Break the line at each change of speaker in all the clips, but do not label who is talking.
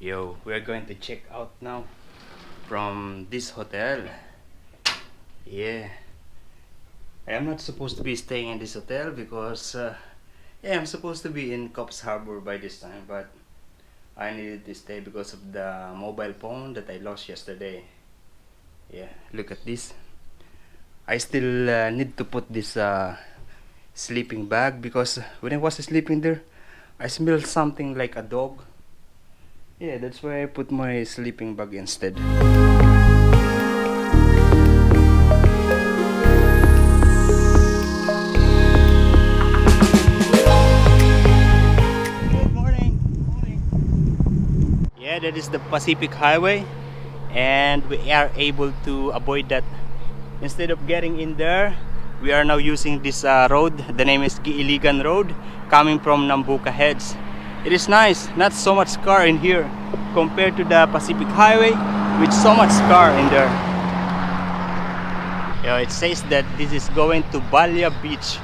Yo, we are going to check out now from this hotel. Yeah, I am not supposed to be staying in this hotel because yeah, I'm supposed to be in Coffs Harbour by this time, but I needed to stay because of the mobile phone that I lost yesterday. Yeah, look at this. I still need to put this sleeping bag because when I was sleeping there, I smelled something like a dog. Yeah, that's why I put my sleeping bag instead. Good morning. Yeah, that is the Pacific Highway, and we are able to avoid that. Instead of getting in there, we are now using this road. The name is Gilligan Road, coming from Nambuca heads. It is nice, not so much car in here compared to the Pacific Highway with so much car in there. Yeah, it says that this is going to Balya Beach.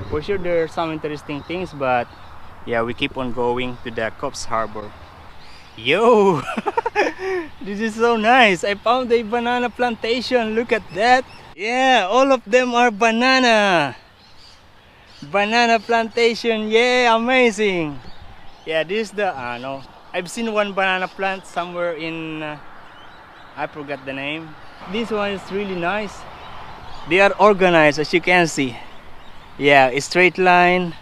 For sure there are some interesting things, but yeah, we keep on going to the Coffs Harbour. Yo! This is so nice. I found a banana plantation. Look at that. Yeah, all of them are banana. Banana plantation. Yeah, amazing. Yeah, this is the no. I've seen one banana plant somewhere in I forgot the name. This one is really nice. They are organized, as you can see. Yeah, a straight line.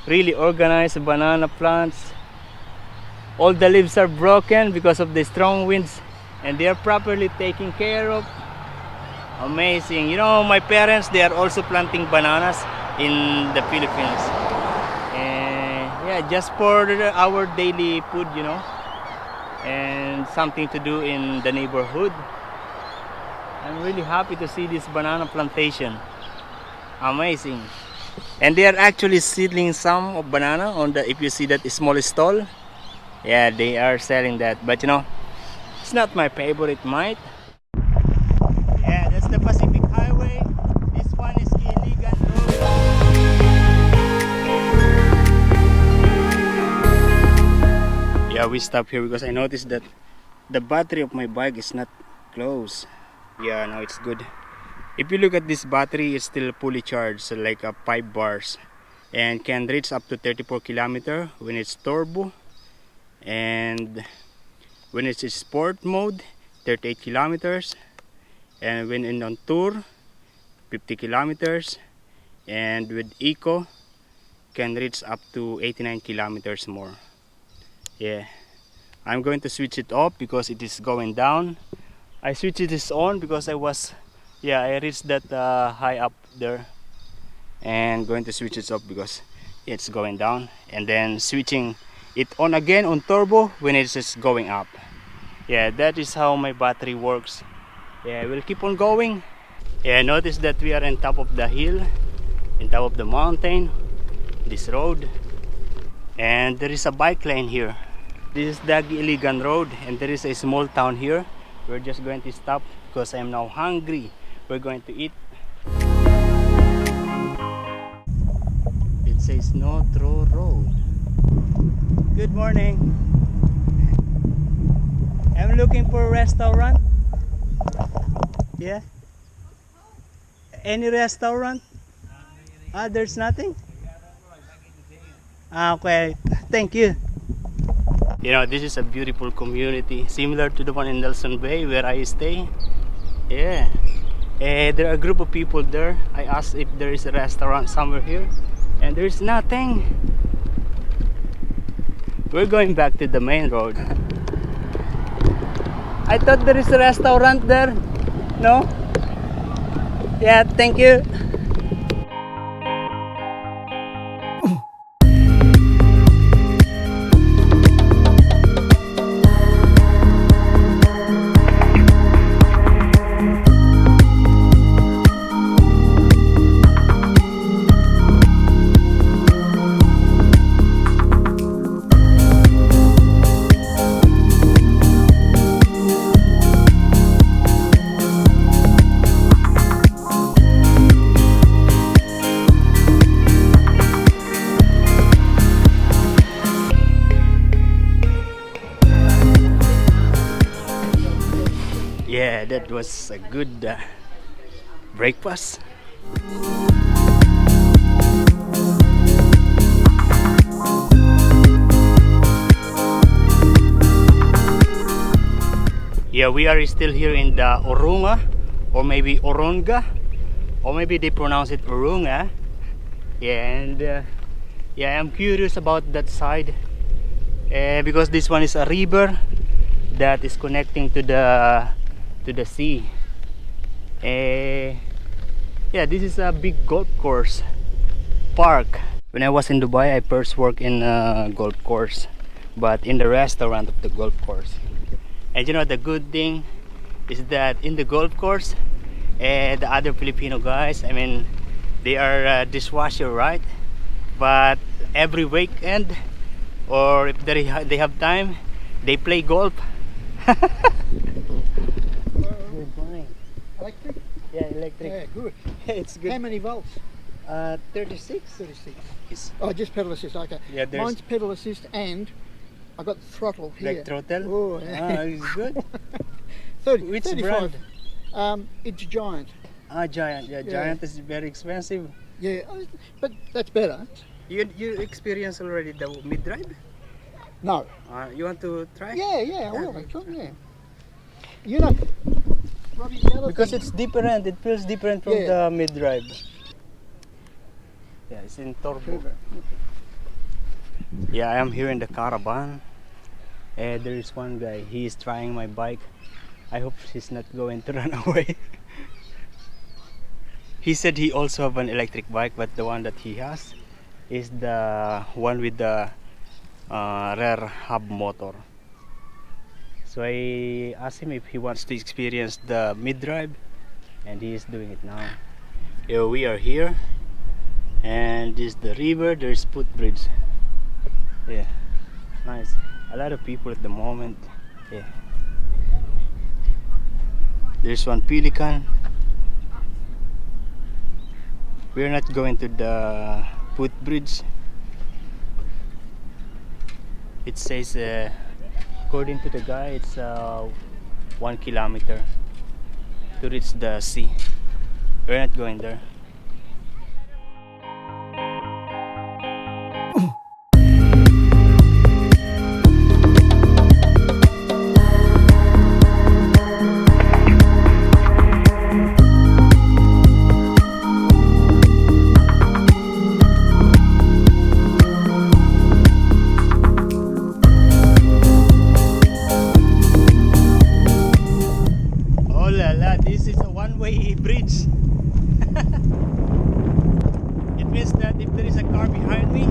Really organized banana plants. All the leaves are broken because of the strong winds, and they are properly taken care of. Amazing. You know, my parents, they are also planting bananas in the Philippines. And yeah, just for our daily food, you know, and something to do in the neighborhood. I'm really happy to see this banana plantation. Amazing. And they are actually seedling some of banana on the, if you see that small stall. Yeah, they are selling that, but you know, it's not my favorite, mate. Yeah, that's the Pacific Highway. This one is Gilligan Road. Yeah, we stop here because I noticed that the battery of my bike is not close. Yeah, now it's good. If you look at this battery, it's still fully charged, so like 5 bars, and can reach up to 34 kilometers when it's turbo. And when it's in sport mode, 38 kilometers, and when in on tour, 50 kilometers, and with eco can reach up to 89 kilometers more. Yeah, I'm going to switch it off because it is going down. I switched it on because I reached that high up there, and going to switch it off because it's going down, and then switching it on again on turbo when it's just going up. Yeah, that is how my battery works. Yeah, we'll keep on going. Yeah, notice that we are on top of the hill, on top of the mountain, this road, and there is a bike lane here. This is the Gilligan Road, and there is a small town here. We're just going to stop because I'm now hungry. We're going to eat. It says no throw road. Good morning. I'm looking for a restaurant. Yeah. Any restaurant? There's nothing? Okay. Thank you. You know, this is a beautiful community, similar to the one in Nelson Bay where I stay. Yeah. There are a group of people there. I asked if there is a restaurant somewhere here, and there's nothing. We're going back to the main road. I thought there is a restaurant there. No? Yeah, thank you. Yeah, that was a good breakfast. Yeah, we are still here in the Orunga, or maybe Oronga, or maybe they pronounce it Orunga. Yeah, and yeah, I'm curious about that side because this one is a river that is connecting to the sea. Yeah, this is a big golf course park. When I was in Dubai, I first worked in a golf course, but in the restaurant of the golf course. And you know, the good thing is that in the golf course, the other Filipino guys, I mean, they are dishwasher, right? But every weekend, or if they have time, they play golf. Good morning.
Electric?
Yeah, electric.
Yeah, good.
It's good.
How many volts?
36.
36.
Yes.
Oh, just pedal assist, okay.
Yeah, there's
Mine's pedal assist and I've got throttle here.
like throttle.
Oh, yeah.
It's good.
30,
Which
35.
brand?
It's Giant.
Giant. Yeah,
Yeah.
Giant is very expensive.
Yeah, but that's better.
You experience already the mid drive?
No.
You want to try?
Yeah, I will actually, yeah. You know, Robbie, the other
Because
thing,
it's different. It feels different from
Yeah.
the mid drive. Yeah, it's in turbo. Yeah, I am here in the caravan. There is one guy. He is trying my bike. I hope he's not going to run away. He said he also have an electric bike, but the one that he has is the one with the rear hub motor. So I asked him if he wants to experience the mid drive, and he is doing it now. Yeah, we are here, and this is the river. There's footbridge. Yeah, nice. A lot of people at the moment. Yeah, there's one pelican. We're not going to the footbridge. It says, according to the guy, it's 1 kilometer to reach the sea. We're not going there. Oh la la, this is a one-way bridge. It means that if there is a car behind me,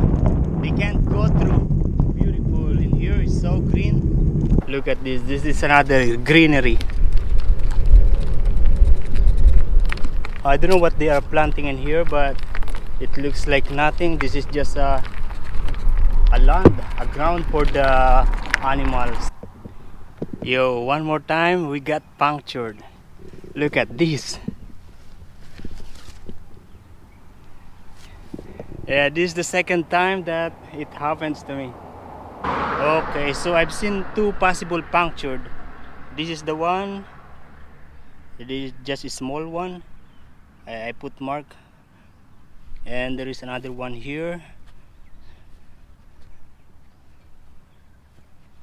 they can't go through. Beautiful. In here is so green. Look at this. This is another greenery. I don't know what they are planting in here, but it looks like nothing. This is just a land, a ground for the animals. Yo, one more time, we got punctured. Look at this. Yeah, this is the second time that it happens to me. Okay, so I've seen two possible punctured. This is the one. It is just a small one. I put mark. And there is another one here.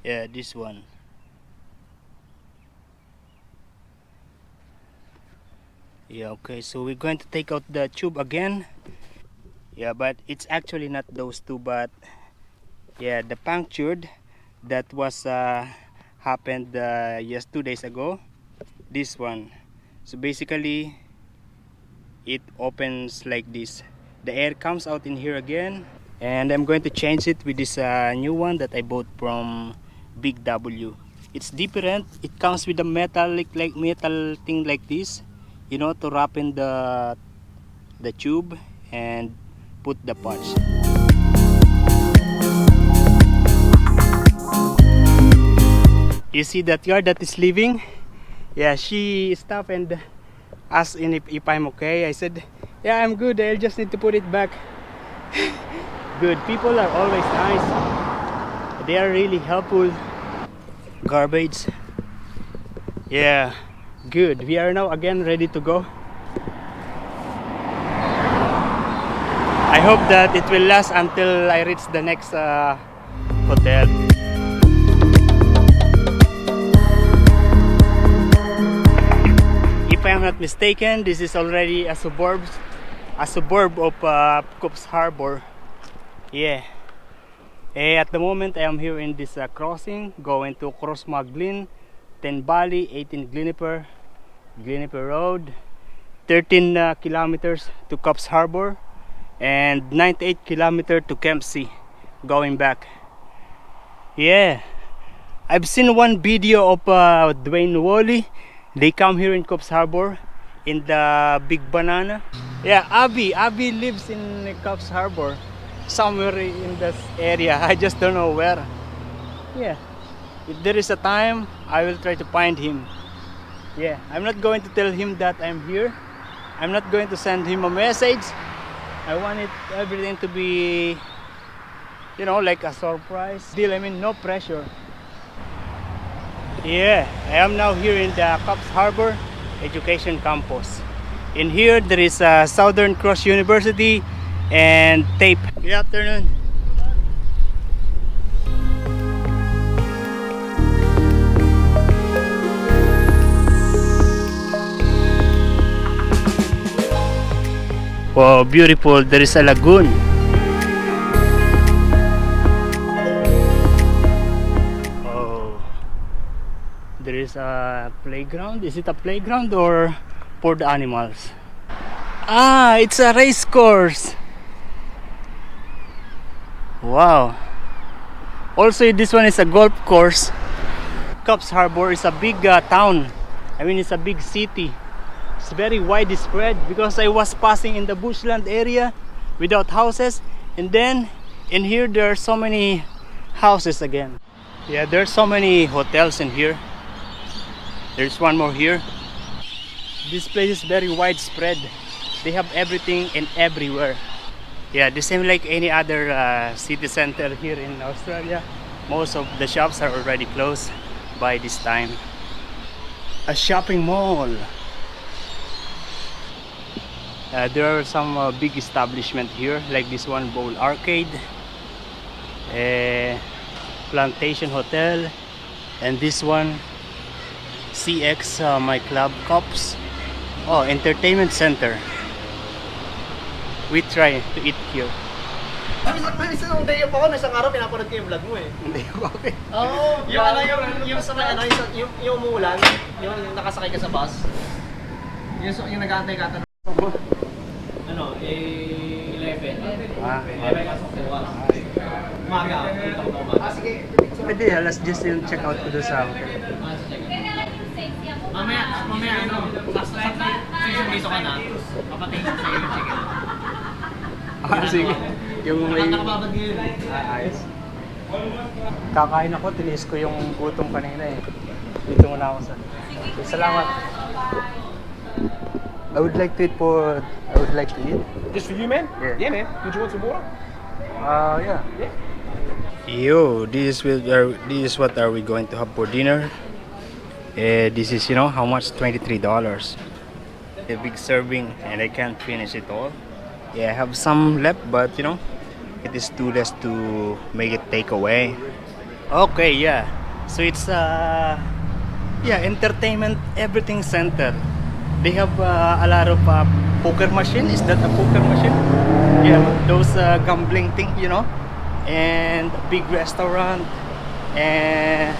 Yeah, this one. Yeah, okay, so we're going to take out the tube again. Yeah, but it's actually not those two, but yeah, the punctured that was happened yes 2 days ago. This one. So basically it opens like this. The air comes out in here again, and I'm going to change it with this new one that I bought from Big W. It's different. It comes with a metallic, like metal thing like this, you know, to wrap in the tube and put the punch. You see that yard that is leaving? Yeah, she stopped and asked if I'm okay. I said, yeah, I'm good. I'll just need to put it back. Good. People are always nice. They are really helpful. Garbage. Yeah, Good. We are now again ready to go. I hope that it will last until I reach the next hotel. If I am not mistaken, this is already a suburb of Coffs Harbour. Yeah. At the moment, I am here in this crossing, going to cross Maglin, 10 Bali, 18 Gleniper Road, 13 kilometers to Coffs Harbour, and 98 kilometers to Kempsey, going back. Yeah, I've seen one video of Dwayne Wally. They come here in Coffs Harbour in the Big Banana. Yeah, Abby lives in Coffs Harbour, somewhere in this area. I just don't know where. Yeah, if there is a time, I will try to find him. Yeah, I'm not going to tell him that I'm here. I'm not going to send him a message. I want everything to be, you know, like a surprise deal. I mean, no pressure. Yeah, I am now here in the Coffs Harbour Education Campus. In here, there is Southern Cross University and TAPE. Good afternoon. Wow, beautiful. There is a lagoon. Oh, there is a playground. Is it a playground or for the animals? Ah, it's a race course. Wow. Also, this one is a golf course. Coffs Harbour is a big town. I mean, it's a big city. It's very widespread because I was passing in the bushland area without houses, and then in here there are so many houses again. Yeah, there's so many hotels in here. There's one more here. This place is very widespread. They have everything and everywhere. Yeah, the same like any other city center here in Australia. Most of the shops are already closed by this time. A shopping mall. There are some big establishments here, like this one, Bowl Arcade, Plantation Hotel, and this one, CX My Club Coffs. Oh, Entertainment Center. We try to eat here.
May isang day pa ako, isang araw pinapanood ko yung vlog mo eh.
Hindi ko okay.
Oo, yung sa may ano, yung umuulan, yung nakasakay ka sa bus. Yung nag-aantay ka. Ano, 11.
Ah,
11 ka sa buwan. Umaga, punta ko umaga. Sige.
pwede, alas 10 yung check out ko doon sa hotel.
Mamaya ano, dito ka na, papatingin ko sa'yo yung chicken.
Ah, sige. Yung may...
Nakababad ngayon.
Ayos. Kakain ako, tinis ko yung gutom kanina eh. Dito muna ako sa... Okay, salamat. I would like to eat.
Just for you, man?
Yeah.
Yeah, man. Would you want some water?
Yeah.
Yeah.
Yo, this is what are we going to have for dinner. This is, you know, how much? $23. A big serving, and I can't finish it all. Yeah, I have some left, but you know, it is too less to make it takeaway. Okay, yeah. So it's entertainment everything center. They have a lot of poker machine. Is that a poker machine? Yeah, those gambling thing, you know, and a big restaurant. And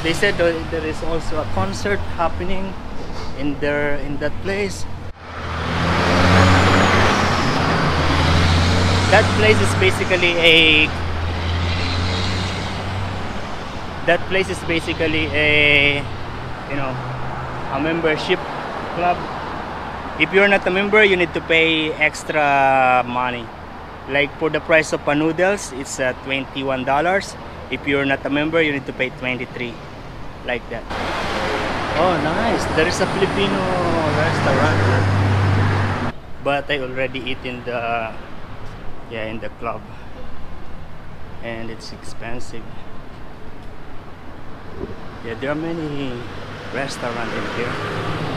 they said there is also a concert happening in that place. That place is basically a you know, a membership club. If you're not a member, you need to pay extra money. Like for the price of noodles, it's $21. If you're not a member, you need to pay $23. Like that. Oh, nice. There is a Filipino restaurant here. But I already eat in the club, and it's expensive. Yeah, there are many restaurant in here.